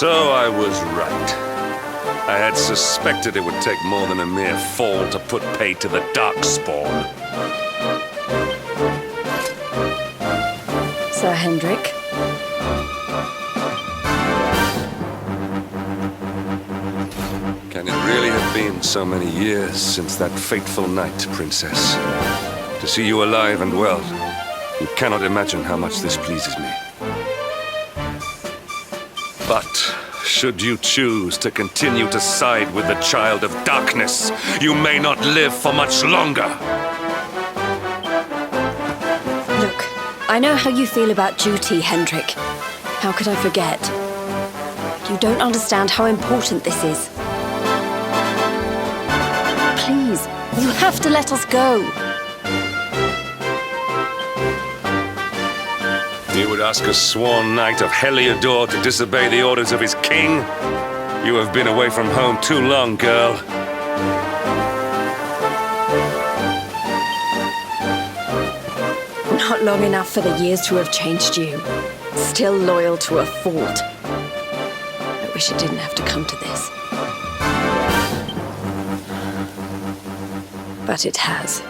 So I was right. I had suspected it would take more than a mere fall to put pay to the darkspawn. Sir Hendrik? Can it really have been so many years since that fateful night, Princess? To see you alive and well, you cannot imagine how much this pleases me. But should you choose to continue to side with the child of darkness, you may not live for much longer. Look, I know how you feel about duty, Hendrik. How could I forget? You don't understand how important this is. Please, you have to let us go. You would ask a sworn knight of Heliodor to disobey the orders of his king? You have been away from home too long, girl. Not long enough for the years to have changed you. Still loyal to a fault. I wish it didn't have to come to this. But it has.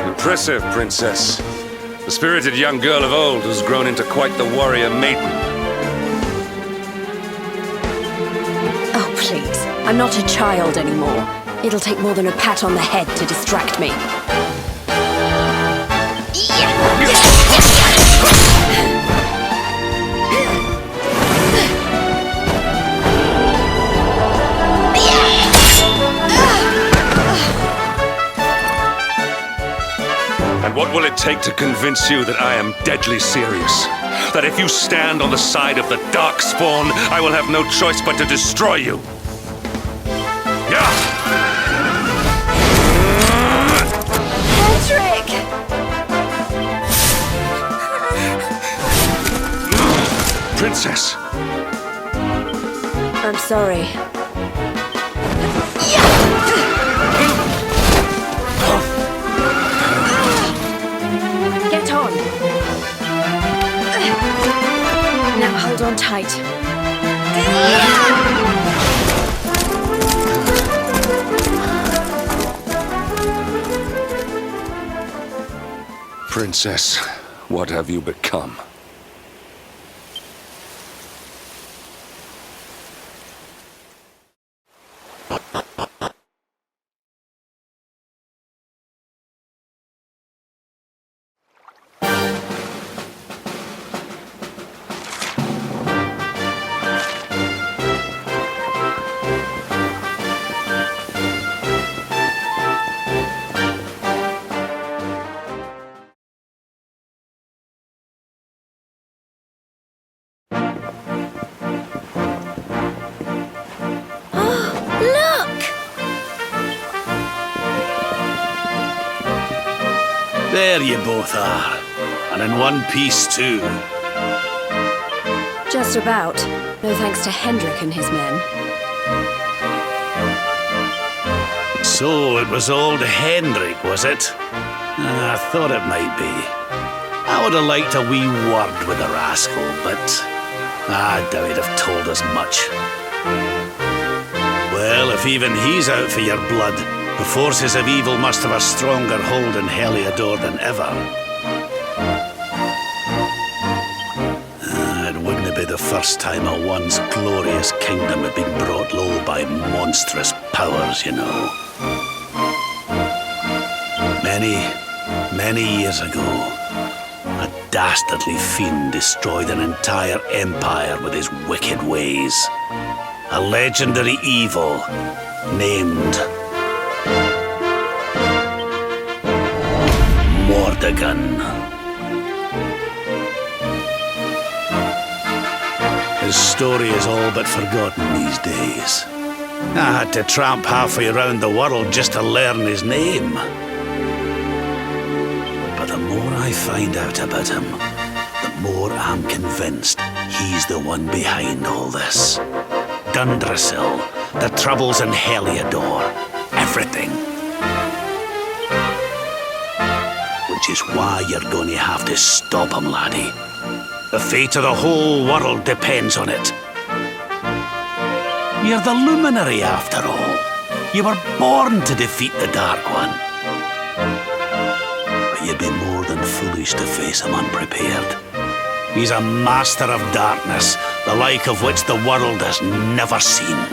Impressive, Princess. The spirited young girl of old has grown into quite the warrior maiden. Oh, please. I'm not a child anymore. It'll take more than a pat on the head to distract me. And what will it take to convince you that I am deadly serious? That if you stand on the side of the darkspawn, I will have no choice but to destroy you? Hendrik! Princess! I'm sorry. Get on. Now hold on tight. Princess, what have you become? There you both are. And in one piece, too. Just about. No thanks to Hendrik and his men. So it was old Hendrik, was it? I thought it might be. I would have liked a wee word with the rascal, but I doubt he'd have told us much. Well, if even he's out for your blood, the forces of evil must have a stronger hold in Heliodor than ever. It wouldn't be the first time a once glorious kingdom had been brought low by monstrous powers, you know. Many years ago, a dastardly fiend destroyed an entire empire with his wicked ways. A legendary evil named Mordegon. His story is all but forgotten these days. I had to tramp halfway around the world just to learn his name. But the more I find out about him, the more I'm convinced He's the one behind all this. Dundrasil, the troubles in Heliodor, everything. Which is why you're going to have to stop him, laddie. The fate of the whole world depends on it. You're the luminary, after all. You were born to defeat the Dark One. But you'd be more than foolish to face him unprepared. He's a master of darkness, the like of which the world has never seen.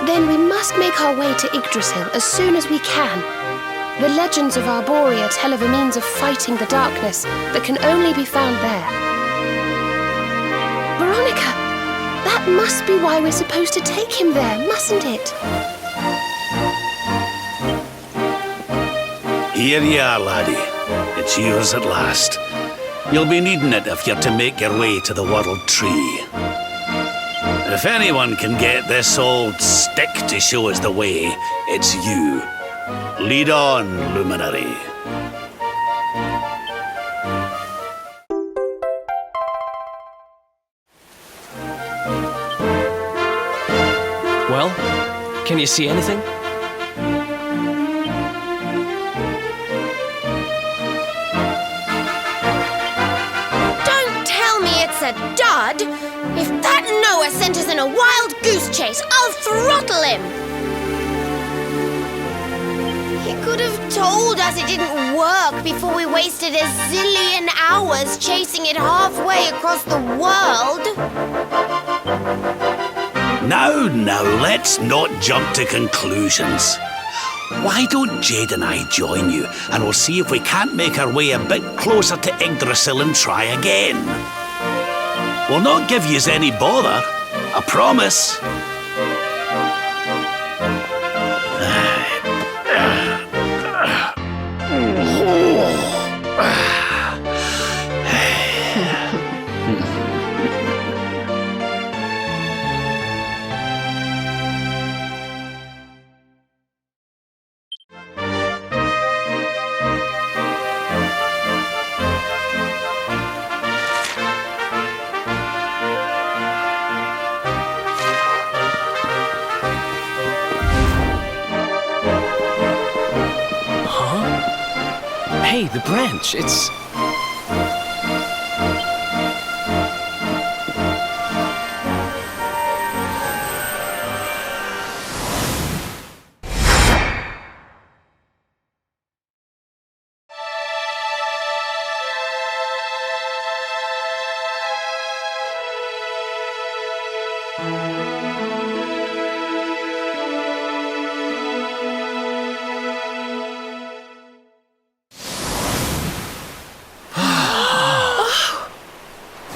Then we must make our way to Yggdrasil as soon as we can. The legends of Arborea tell of a means of fighting the darkness that can only be found there. Veronica, that must be why we're supposed to take him there, mustn't it? Here you are, laddie. It's yours at last. You'll be needing it if you're to make your way to the World Tree. If anyone can get this old stick to show us the way, it's you. Lead on, luminary. Well, can you see anything? Don't tell me it's a dud! If that Noah sent us in a wild goose chase, I'll throttle him! He could have told us it didn't work before we wasted a zillion hours chasing it halfway across the world. Now, let's not jump to conclusions. Why don't Jade and I join you, and we'll see if we can't make our way a bit closer to Yggdrasil and try again. We'll not give yous any bother, I promise. Hey, the branch, it's...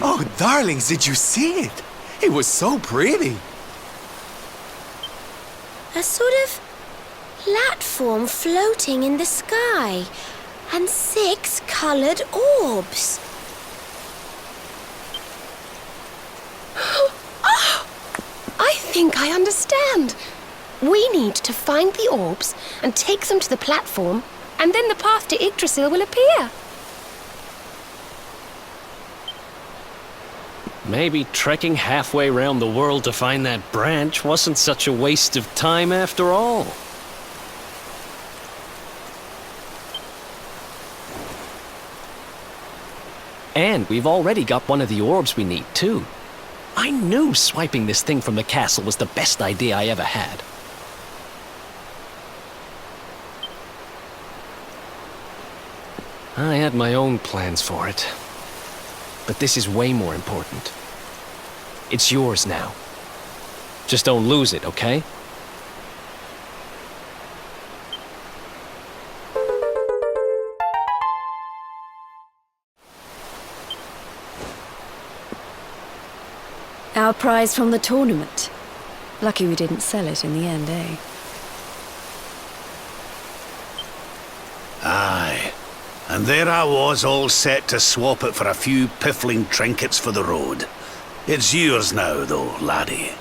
Oh, darlings, did you see it? It was so pretty. A sort of platform floating in the sky, and 6 coloured orbs. Oh, I think I understand. We need to find the orbs and take them to the platform, and then the path to Yggdrasil will appear. Maybe trekking halfway around the world to find that branch wasn't such a waste of time after all. And we've already got one of the orbs we need, too. I knew swiping this thing from the castle was the best idea I ever had. I had my own plans for it. But this is way more important. It's yours now. Just don't lose it, okay? Our prize from the tournament. Lucky we didn't sell it in the end, eh? Aye. And there I was, all set to swap it for a few piffling trinkets for the road. It's yours now, though, laddie.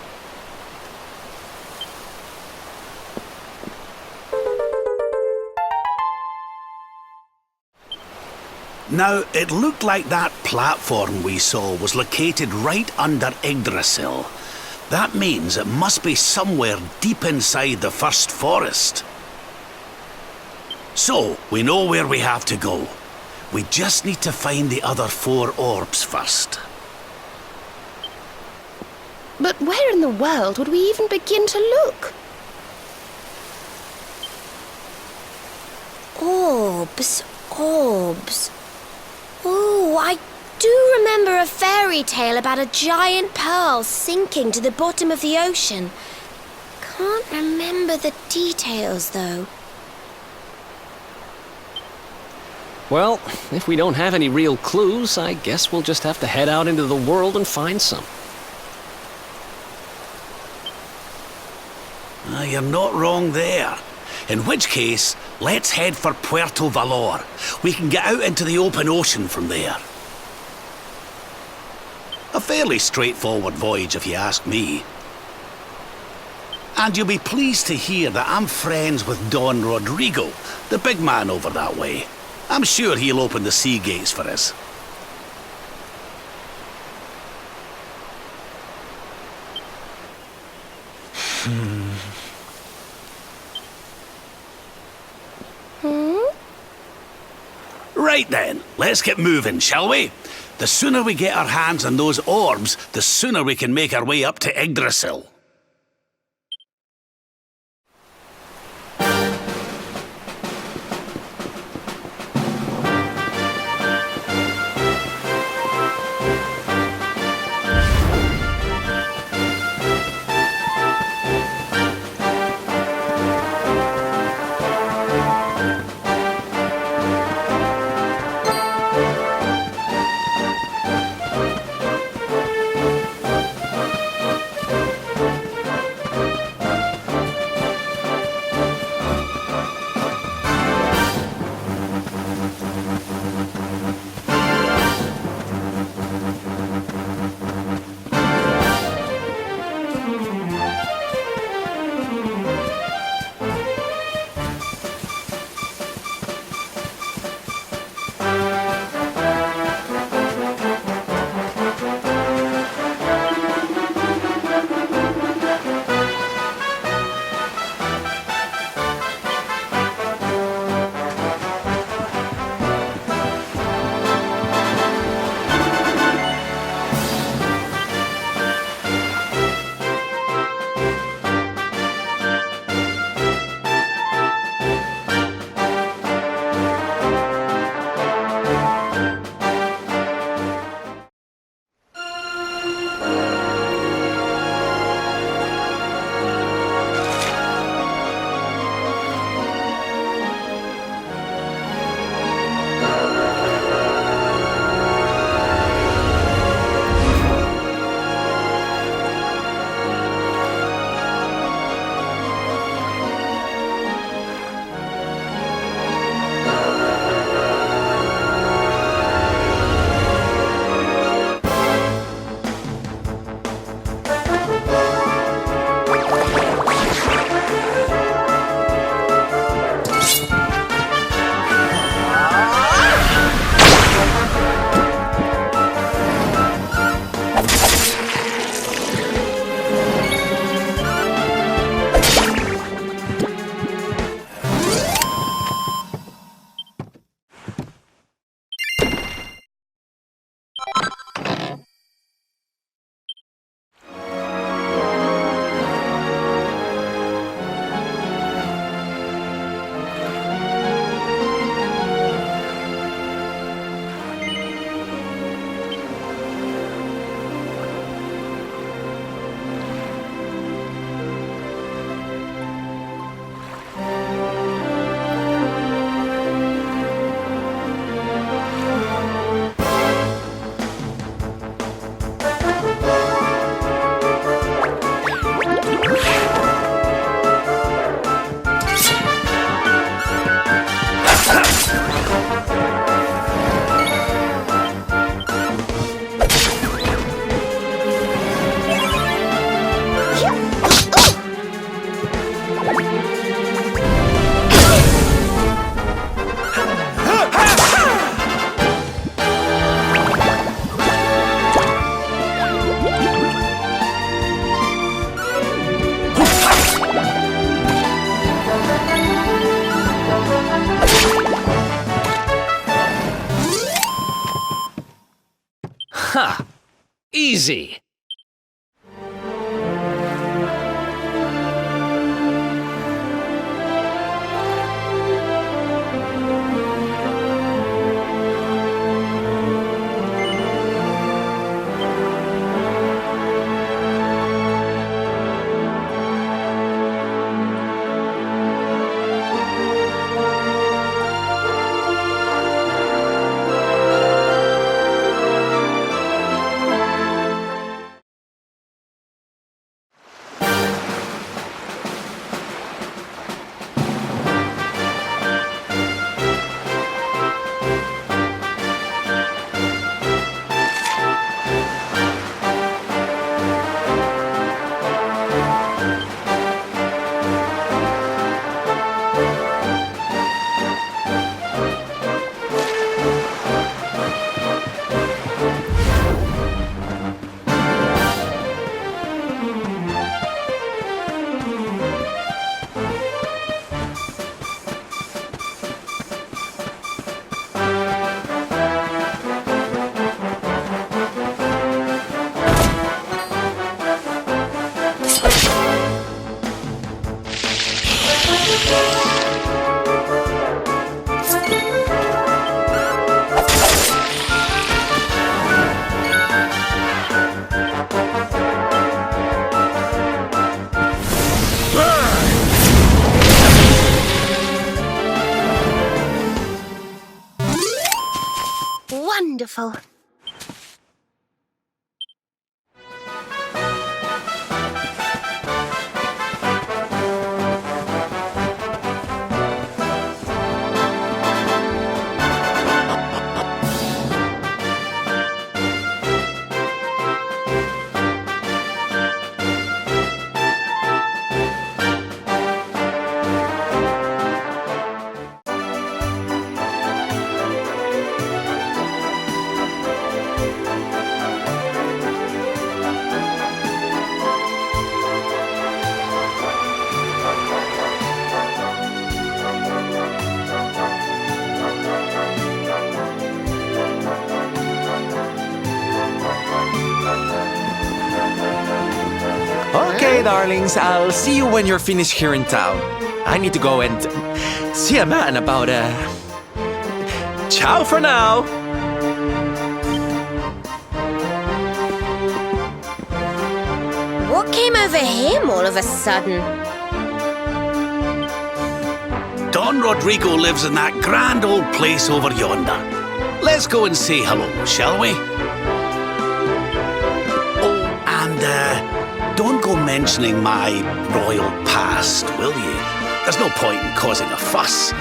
Now, it looked like that platform we saw was located right under Yggdrasil. That means it must be somewhere deep inside the first forest. So, we know where we have to go. We just need to find the other 4 orbs first. But where in the world would we even begin to look? Orbs, orbs. Oh, I do remember a fairy tale about a giant pearl sinking to the bottom of the ocean. Can't remember the details, though. Well, if we don't have any real clues, I guess we'll just have to head out into the world and find some. You're not wrong there. In which case, let's head for Puerto Valor. We can get out into the open ocean from there. A fairly straightforward voyage, if you ask me. And you'll be pleased to hear that I'm friends with Don Rodrigo, the big man over that way. I'm sure he'll open the sea gates for us. Right then, let's get moving, shall we? The sooner we get our hands on those orbs, the sooner we can make our way up to Yggdrasil. Ha! Easy! Wonderful. Okay, darlings, I'll see you when you're finished here in town. I need to go and see a man about Ciao for now! What came over him all of a sudden? Don Rodrigo lives in that grand old place over yonder. Let's go and say hello, shall we? Oh, and don't go mentioning my royal past, will you? There's no point in causing a fuss.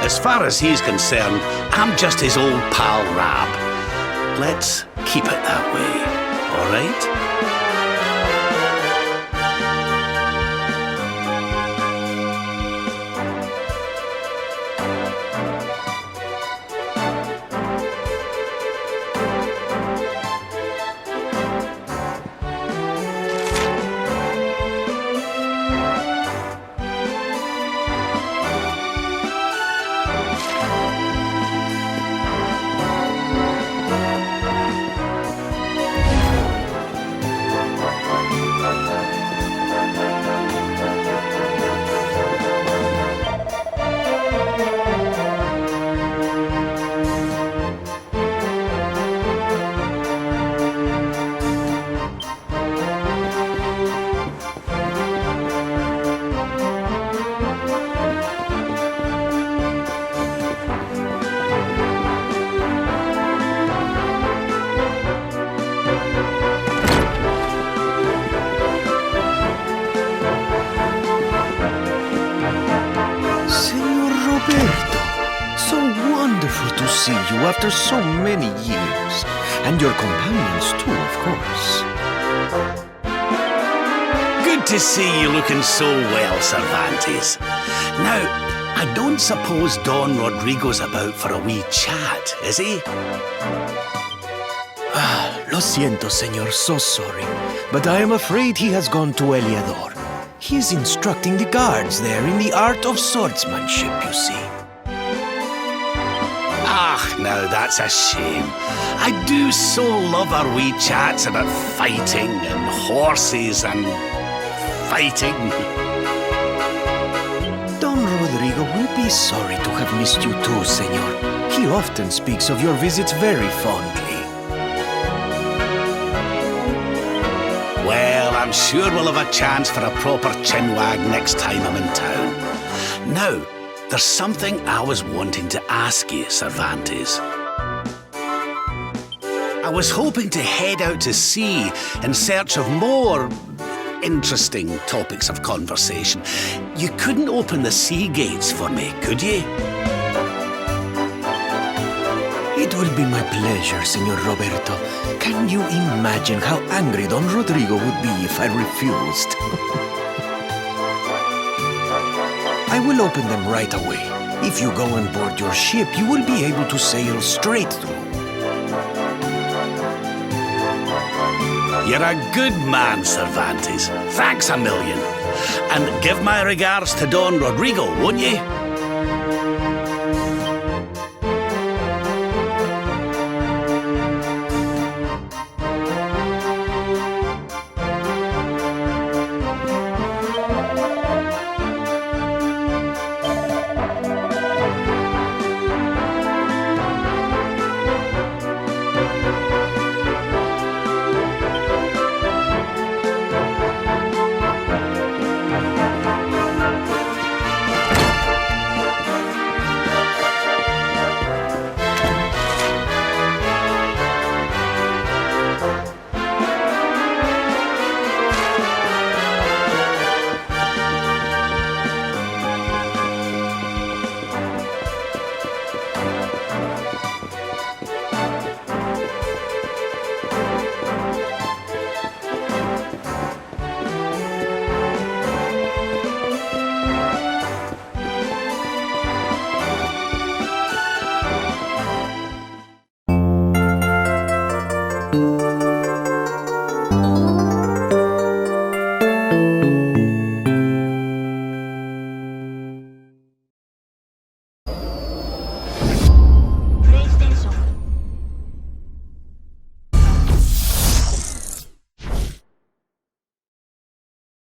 As far as he's concerned, I'm just his old pal Rab. Let's keep it that way, all right? See you after so many years. And your companions too, of course. Good to see you looking so well, Cervantes. Now, I don't suppose Don Rodrigo's about for a wee chat, is he? Lo siento, señor, so sorry. But I am afraid he has gone to Eliador. He is instructing the guards there in the art of swordsmanship, you see. Ah, now that's a shame. I do so love our wee chats about fighting and horses and fighting. Don Rodrigo will be sorry to have missed you too, senor. He often speaks of your visits very fondly. Well, I'm sure we'll have a chance for a proper chinwag next time I'm in town. Now, there's something I was wanting to ask you, Cervantes. I was hoping to head out to sea in search of more interesting topics of conversation. You couldn't open the sea gates for me, could you? It will be my pleasure, Senor Roberto. Can you imagine how angry Don Rodrigo would be if I refused? I will open them right away. If you go on board your ship, you will be able to sail straight through. You're a good man, Cervantes. Thanks a million. And give my regards to Don Rodrigo, won't you?